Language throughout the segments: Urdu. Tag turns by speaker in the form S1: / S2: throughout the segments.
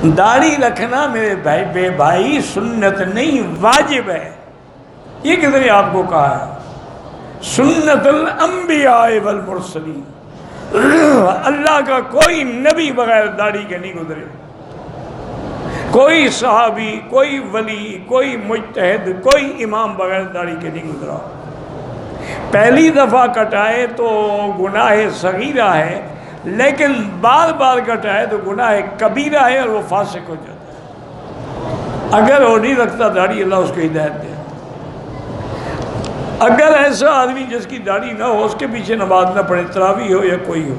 S1: داڑھی رکھنا میرے بے بھائی سنت نہیں واجب ہے. یہ کس نے آپ کو کہا ہے؟ سنت الانبیاء والمرسلین. اللہ کا کوئی نبی بغیر داڑھی کے نہیں گزرے، کوئی صحابی، کوئی ولی، کوئی مجتہد، کوئی امام بغیر داڑھی کے نہیں گزرا. پہلی دفعہ کٹائے تو گناہ صغیرہ ہے، لیکن بار بار کٹائے تو گناہ کبیرہ ہے اور وہ فاسق ہو جاتا ہے. اگر وہ نہیں رکھتا داڑھی، اللہ اس کو ہدایت دے. اگر ایسا آدمی جس کی داڑھی نہ ہو، اس کے پیچھے نماز نہ پڑھے، تراویح ہو یا کوئی ہو.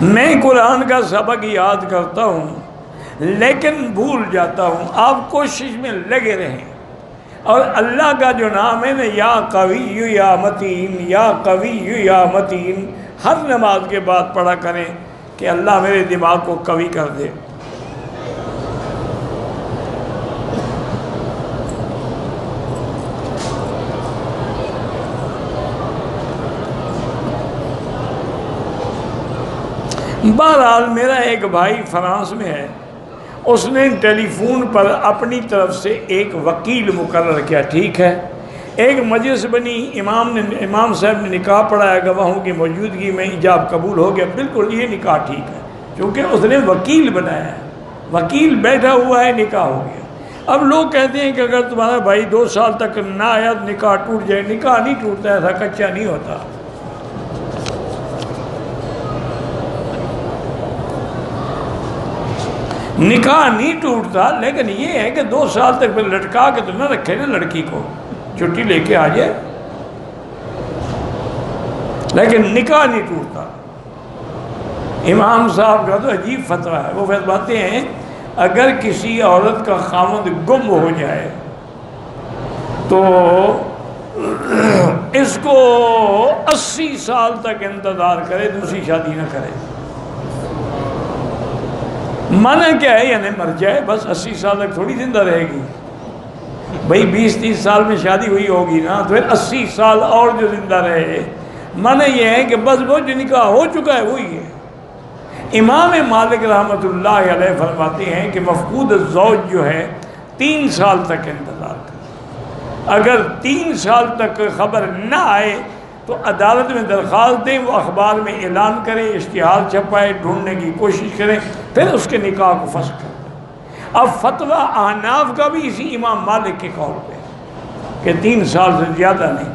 S1: میں قرآن کا سبق یاد کرتا ہوں لیکن بھول جاتا ہوں. آپ کوشش میں لگے رہیں، اور اللہ کا جو نام ہے نا، یا قوی یا متین، یا قوی یا متین، ہر نماز کے بعد پڑھا کریں کہ اللہ میرے دماغ کو قوی کر دے. بہرحال میرا ایک بھائی فرانس میں ہے، اس نے ٹیلی فون پر اپنی طرف سے ایک وکیل مقرر کیا. ٹھیک ہے، ایک مجلس بنی، امام صاحب نے نکاح پڑھایا، گواہوں کی موجودگی میں ایجاب قبول ہو گیا. بالکل یہ نکاح ٹھیک ہے، کیونکہ اس نے وکیل بنایا ہے، وکیل بیٹھا ہوا ہے، نکاح ہو گیا. اب لوگ کہتے ہیں کہ اگر تمہارا بھائی 2 سال تک نہ آیا تو نکاح ٹوٹ جائے. نکاح نہیں ٹوٹتا، ایسا کچا نہیں ہوتا. نکاح نہیں ٹوٹتا، لیکن یہ ہے کہ 2 سال تک پھر لٹکا کے تو نہ رکھے نا لڑکی کو، چھٹی لے کے آ جائے، لیکن نکاح نہیں ٹوٹتا. امام صاحب کا تو عجیب فتویٰ ہے. وہ فرماتے ہیں اگر کسی عورت کا خاوند گم ہو جائے تو اس کو 80 سال تک انتظار کرے، دوسری شادی نہ کرے. منع کیا ہے؟ یعنی مر جائے بس، 80 سال تک تھوڑی زندہ رہے گی. بھئی 20-30 سال میں شادی ہوئی ہوگی نا، تو پھر 80 سال اور جو زندہ رہے. منع یہ ہے کہ بس وہ جو نکاح ہو چکا ہے وہی ہے. امام مالک رحمۃ اللہ علیہ فرماتے ہیں کہ مفقود الزوج جو ہے 3 سال تک انتظار کرے. اگر 3 سال تک خبر نہ آئے تو عدالت میں درخواست دیں، وہ اخبار میں اعلان کرے، اشتہار چھپائے، ڈھونڈنے کی کوشش کریں، پھر اس کے نکاح کو فسخ کر دیں. اب فتویٰ احناف کا بھی اسی امام مالک کے قول پہ کہ 3 سال سے زیادہ نہیں.